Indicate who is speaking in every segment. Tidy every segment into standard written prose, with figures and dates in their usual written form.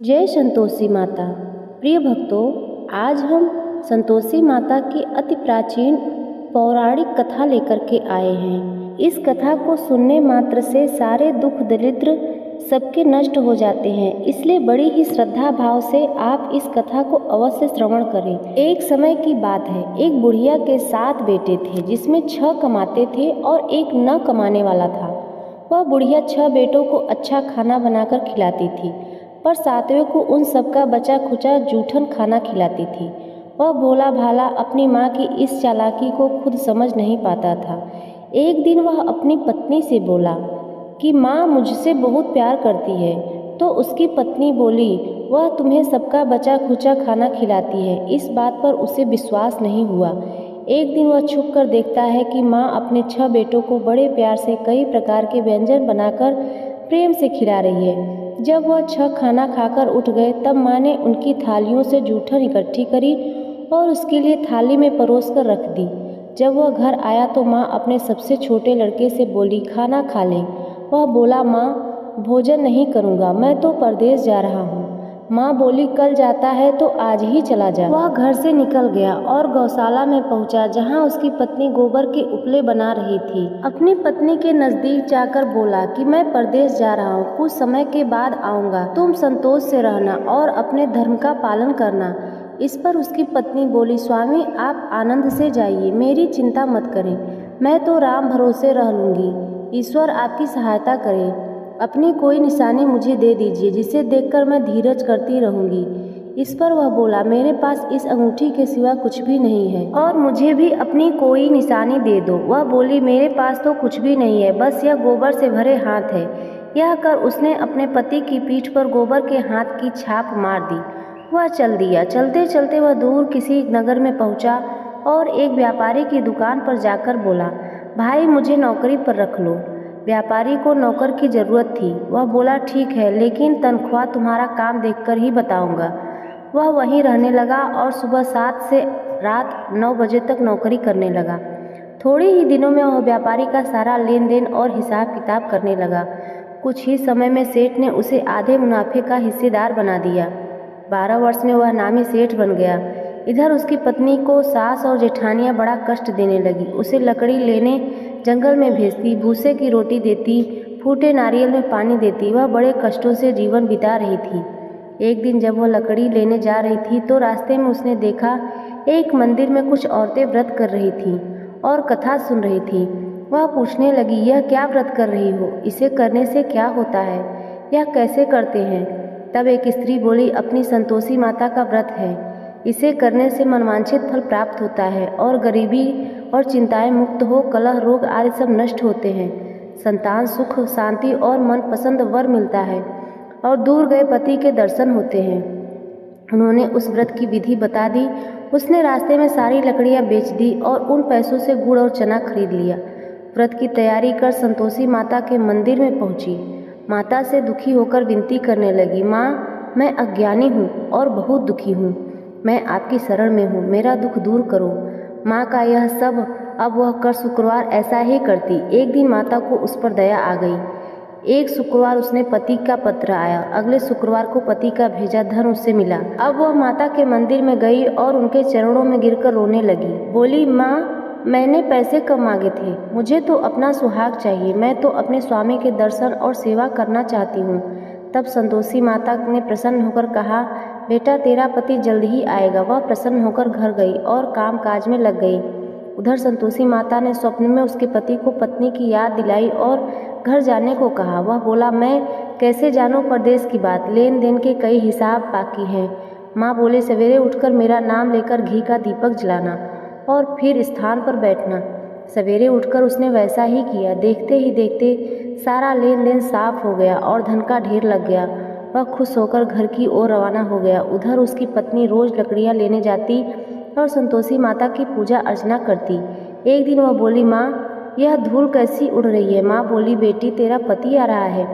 Speaker 1: जय संतोषी माता। प्रिय भक्तों, आज हम संतोषी माता की अति प्राचीन पौराणिक कथा लेकर के आए हैं। इस कथा को सुनने मात्र से सारे दुख दरिद्र सबके नष्ट हो जाते हैं, इसलिए बड़ी ही श्रद्धा भाव से आप इस कथा को अवश्य श्रवण करें। एक समय की बात है, एक बुढ़िया के 7 बेटे थे, जिसमें 6 कमाते थे और एक न कमाने वाला था। वह बुढ़िया 6 बेटों को अच्छा खाना बनाकर खिलाती थी, पर 7वें को उन सबका बचा खुचा जूठन खाना खिलाती थी। वह भोला भाला अपनी माँ की इस चालाकी को खुद समझ नहीं पाता था। एक दिन वह अपनी पत्नी से बोला कि माँ मुझसे बहुत प्यार करती है। तो उसकी पत्नी बोली, वह तुम्हें सबका बचा खुचा खाना खिलाती है। इस बात पर उसे विश्वास नहीं हुआ। एक दिन वह छुप कर देखता है कि माँ अपने 6 बेटों को बड़े प्यार से कई प्रकार के व्यंजन बनाकर प्रेम से खिला रही है। जब वह 6 खाना खाकर उठ गए, तब माँ ने उनकी थालियों से जूठन इकट्ठी करी और उसके लिए थाली में परोस कर रख दी। जब वह घर आया तो माँ अपने सबसे छोटे लड़के से बोली, खाना खा ले। वह बोला, माँ भोजन नहीं करूँगा, मैं तो परदेश जा रहा हूँ। माँ बोली, कल जाता है तो आज ही चला जा। वह घर से निकल गया और गौशाला में पहुंचा, जहां उसकी पत्नी गोबर के उपले बना रही थी। अपनी पत्नी के नजदीक जाकर बोला कि मैं परदेश जा रहा हूँ, कुछ समय के बाद आऊँगा। तुम संतोष से रहना और अपने धर्म का पालन करना। इस पर उसकी पत्नी बोली, स्वामी आप आनंद से जाइए, मेरी चिंता मत करें, मैं तो राम भरोसे रह लूँगी। ईश्वर आपकी सहायता करे। अपनी कोई निशानी मुझे दे दीजिए, जिसे देखकर मैं धीरज करती रहूंगी। इस पर वह बोला, मेरे पास इस अंगूठी के सिवा कुछ भी नहीं है और मुझे भी अपनी कोई निशानी दे दो। वह बोली, मेरे पास तो कुछ भी नहीं है, बस यह गोबर से भरे हाथ है। यह कर उसने अपने पति की पीठ पर गोबर के हाथ की छाप मार दी। वह चल दिया। चलते चलते वह दूर किसी नगर में पहुंचा और एक व्यापारी की दुकान पर जाकर बोला, भाई मुझे नौकरी पर रख लो। व्यापारी को नौकर की ज़रूरत थी। वह बोला, ठीक है, लेकिन तनख्वाह तुम्हारा काम देखकर ही बताऊंगा। वह वहीं रहने लगा और सुबह 7 से रात 9 बजे तक नौकरी करने लगा। थोड़े ही दिनों में वह व्यापारी का सारा लेन देन और हिसाब किताब करने लगा। कुछ ही समय में सेठ ने उसे आधे मुनाफे का हिस्सेदार बना दिया। 12 वर्ष में वह नामी सेठ बन गया। इधर उसकी पत्नी को सास और जेठानियाँ बड़ा कष्ट देने लगी। उसे लकड़ी लेने जंगल में भेजती, भूसे की रोटी देती, फूटे नारियल में पानी देती। वह बड़े कष्टों से जीवन बिता रही थी। एक दिन जब वह लकड़ी लेने जा रही थी तो रास्ते में उसने देखा एक मंदिर में कुछ औरतें व्रत कर रही थीं और कथा सुन रही थी। वह पूछने लगी, यह क्या व्रत कर रही हो? इसे करने से क्या होता है? यह कैसे करते हैं? तब एक स्त्री बोली, अपनी संतोषी माता का व्रत है। इसे करने से मनवांछित फल प्राप्त होता है और गरीबी और चिंताएं मुक्त हो, कलह रोग आदि सब नष्ट होते हैं, संतान सुख शांति और मनपसंद वर मिलता है और दूर गए पति के दर्शन होते हैं। उन्होंने उस व्रत की विधि बता दी। उसने रास्ते में सारी लकड़ियां बेच दी और उन पैसों से गुड़ और चना खरीद लिया। व्रत की तैयारी कर संतोषी माता के मंदिर में पहुंची। माता से दुखी होकर विनती करने लगी, माँ मैं अज्ञानी हूँ और बहुत दुखी हूँ, मैं आपकी शरण में हूँ, मेरा दुख दूर करो। माँ का यह सब अब वह कर शुक्रवार ऐसा ही करती। एक दिन माता को उस पर दया आ गई। एक शुक्रवार उसने पति का पत्र आया, अगले शुक्रवार को पति का भेजा धन उससे मिला। अब वह माता के मंदिर में गई और उनके चरणों में गिरकर रोने लगी। बोली, माँ मैंने पैसे कम मांगे थे, मुझे तो अपना सुहाग चाहिए, मैं तो अपने स्वामी के दर्शन और सेवा करना चाहती हूँ। तब संतोषी माता ने प्रसन्न होकर कहा, बेटा तेरा पति जल्द ही आएगा। वह प्रसन्न होकर घर गई और काम काज में लग गई। उधर संतोषी माता ने स्वप्न में उसके पति को पत्नी की याद दिलाई और घर जाने को कहा। वह बोला, मैं कैसे जानूं परदेश की बात, लेन देन के कई हिसाब बाकी हैं। माँ बोले, सवेरे उठकर मेरा नाम लेकर घी का दीपक जलाना और फिर स्थान पर बैठना। सवेरे उठकर उसने वैसा ही किया। देखते ही देखते सारा लेन देन साफ हो गया और धन का ढेर लग गया। वह खुश होकर घर की ओर रवाना हो गया। उधर उसकी पत्नी रोज लकड़ियाँ लेने जाती और संतोषी माता की पूजा अर्चना करती। एक दिन वह बोली, माँ यह धूल कैसी उड़ रही है? माँ बोली, बेटी तेरा पति आ रहा है,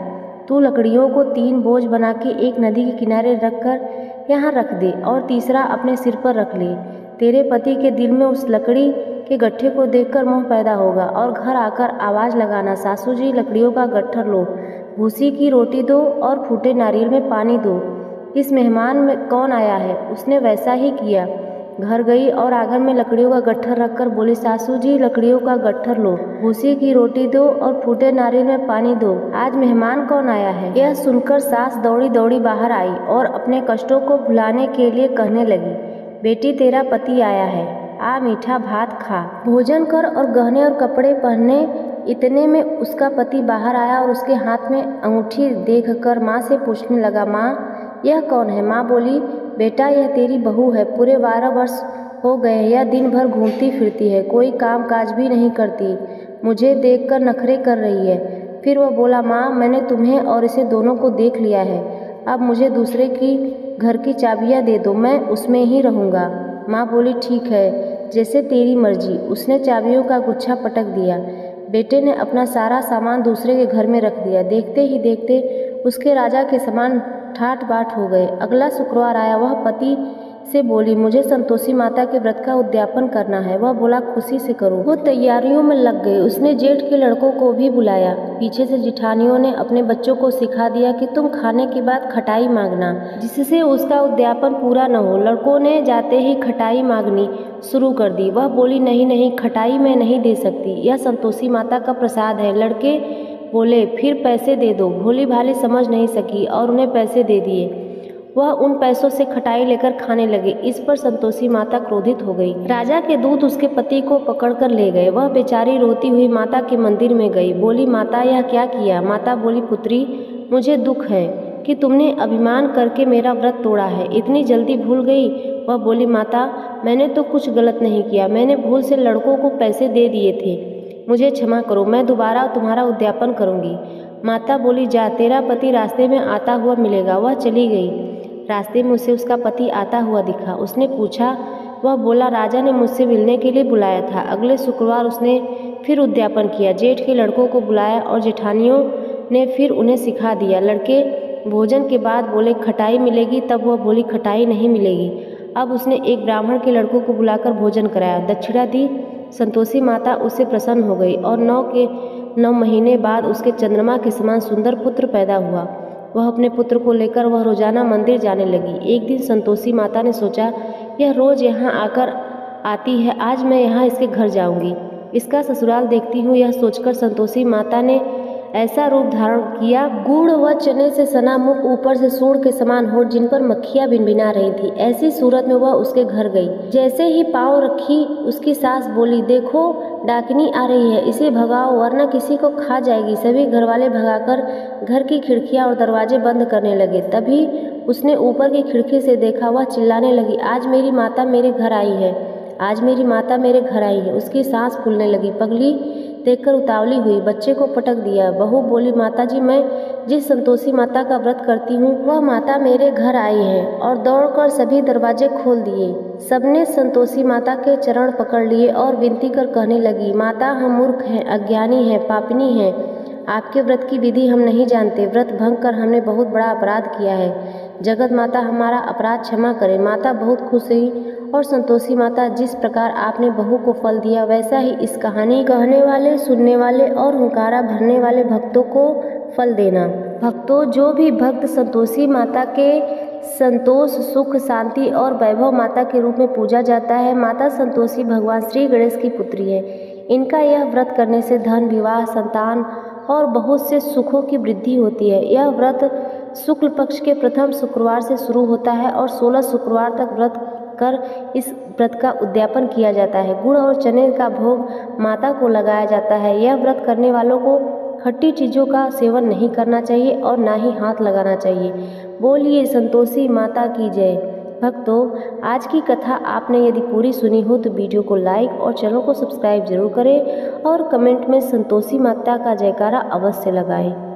Speaker 1: तू लकड़ियों को 3 बोझ बना के एक नदी के किनारे रख कर यहाँ रख दे और तीसरा अपने सिर पर रख ले। तेरे पति के दिल में उस लकड़ी के गट्ठे को देखकर मोह पैदा होगा और घर आकर आवाज़ लगाना, सासू जी लकड़ियों का गट्ठर लो, भूसी की रोटी दो और फूटे नारियल में पानी दो। इस मेहमान में कौन आया है। उसने वैसा ही किया। घर गई और आंगन में लकड़ियों का गट्ठर रखकर बोली, सासू जी लकड़ियों का गट्ठर लो, भूसी की रोटी दो और फूटे नारियल में पानी दो, आज मेहमान कौन आया है। यह सुनकर सास दौड़ी दौड़ी बाहर आई और अपने कष्टों को भुलाने के लिए कहने लगी, बेटी तेरा पति आया है, आ मीठा भात खा, भोजन कर और गहने और कपड़े पहनने। इतने में उसका पति बाहर आया और उसके हाथ में अंगूठी देखकर माँ से पूछने लगा, माँ यह कौन है। माँ बोली, बेटा यह तेरी बहू है, पूरे 12 वर्ष हो गए, यह दिन भर घूमती फिरती है, कोई काम काज भी नहीं करती, मुझे देखकर नखरे कर रही है। फिर वह बोला, माँ मैंने तुम्हें और इसे दोनों को देख लिया है, अब मुझे दूसरे की घर की चाबियाँ दे दो, मैं उसमें ही रहूँगा। माँ बोली, ठीक है, जैसे तेरी मर्जी। उसने चाबियों का गुच्छा पटक दिया। बेटे ने अपना सारा सामान दूसरे के घर में रख दिया। देखते ही देखते उसके राजा के समान ठाट बाट हो गए। अगला शुक्रवार आया। वह पति से बोली, मुझे संतोषी माता के व्रत का उद्यापन करना है। वह बोला, खुशी से करो। वो तैयारियों में लग गए। उसने जेठ के लड़कों को भी बुलाया। पीछे से जिठानियों ने अपने बच्चों को सिखा दिया कि तुम खाने के बाद खटाई मांगना, जिससे उसका उद्यापन पूरा न हो। लड़कों ने जाते ही खटाई मांगनी शुरू कर दी। वह बोली, नहीं नहीं, खटाई मैं नहीं दे सकती, यह संतोषी माता का प्रसाद है। लड़के बोले, फिर पैसे दे दो। भोली भाली समझ नहीं सकी और उन्हें पैसे दे दिए। वह उन पैसों से खटाई लेकर खाने लगे। इस पर संतोषी माता क्रोधित हो गई। राजा के दूत उसके पति को पकड़कर ले गए। वह बेचारी रोती हुई माता के मंदिर में गई। बोली, माता यह क्या किया। माता बोली, पुत्री मुझे दुख है कि तुमने अभिमान करके मेरा व्रत तोड़ा है, इतनी जल्दी भूल गई। वह बोली, माता मैंने तो कुछ गलत नहीं किया, मैंने भूल से लड़कों को पैसे दे दिए थे, मुझे क्षमा करो, मैं दोबारा तुम्हारा उद्यापन करूंगी। माता बोली, जा, तेरा पति रास्ते में आता हुआ मिलेगा। वह चली गई। रास्ते में उसे उसका पति आता हुआ दिखा। उसने पूछा। वह बोला, राजा ने मुझसे मिलने के लिए बुलाया था। अगले शुक्रवार उसने फिर उद्यापन किया। जेठ के लड़कों को बुलाया और जेठानियों ने फिर उन्हें सिखा दिया। लड़के भोजन के बाद बोले, खटाई मिलेगी। तब वह बोली, खटाई नहीं मिलेगी। अब उसने एक ब्राह्मण के लड़कों को बुलाकर भोजन कराया, दक्षिणा दी। संतोषी माता उससे प्रसन्न हो गई और 9 महीने बाद उसके चंद्रमा के समान सुंदर पुत्र पैदा हुआ। वह अपने पुत्र को लेकर वह रोजाना मंदिर जाने लगी। एक दिन संतोषी माता ने सोचा, यह रोज यहाँ आकर आती है, आज मैं यहाँ इसके घर जाऊंगी, इसका ससुराल देखती हूँ। यह सोचकर संतोषी माता ने ऐसा रूप धारण किया, गुड़ व चने से सना मुख, ऊपर से सूंड के समान होठ, जिन पर मक्खियाँ भिनभिना रही थी। ऐसी सूरत में वह उसके घर गई। जैसे ही पाँव रखी, उसकी सास बोली, देखो डाकिनी आ रही है, इसे भगाओ वरना किसी को खा जाएगी। सभी घरवाले भगाकर घर की खिड़कियां और दरवाजे बंद करने लगे। तभी उसने ऊपर की खिड़की से देखा। वह चिल्लाने लगी, आज मेरी माता मेरे घर आई है, आज मेरी माता मेरे घर आई है। उसकी सांस फूलने लगी। पगली देखकर उतावली हुई, बच्चे को पटक दिया। बहू बोली, माताजी मैं जिस संतोषी माता का व्रत करती हूँ वह माता मेरे घर आई है, और दौड़कर सभी दरवाजे खोल दिए। सबने संतोषी माता के चरण पकड़ लिए और विनती कर कहने लगी, माता हम मूर्ख हैं, अज्ञानी हैं, पापिनी हैं, आपके व्रत की विधि हम नहीं जानते, व्रत भंग कर हमने बहुत बड़ा अपराध किया है, जगत माता हमारा अपराध क्षमा करे। माता बहुत खुश हुई और संतोषी माता, जिस प्रकार आपने बहू को फल दिया वैसा ही इस कहानी कहने वाले, सुनने वाले और हुंकारा भरने वाले भक्तों को फल देना। भक्तों, जो भी भक्त संतोषी माता के संतोष, सुख, शांति और वैभव माता के रूप में पूजा जाता है, माता संतोषी भगवान श्री गणेश की पुत्री है। इनका यह व्रत करने से धन, विवाह, संतान और बहुत से सुखों की वृद्धि होती है। यह व्रत शुक्ल पक्ष के प्रथम शुक्रवार से शुरू होता है और 16 शुक्रवार तक व्रत कर इस व्रत का उद्यापन किया जाता है। गुड़ और चने का भोग माता को लगाया जाता है। यह व्रत करने वालों को खट्टी चीज़ों का सेवन नहीं करना चाहिए और ना ही हाथ लगाना चाहिए। बोलिए संतोषी माता की जय। भक्तों, आज की कथा आपने यदि पूरी सुनी हो तो वीडियो को लाइक और चैनल को सब्सक्राइब जरूर करें और कमेंट में संतोषी माता का जयकारा अवश्य लगाएं।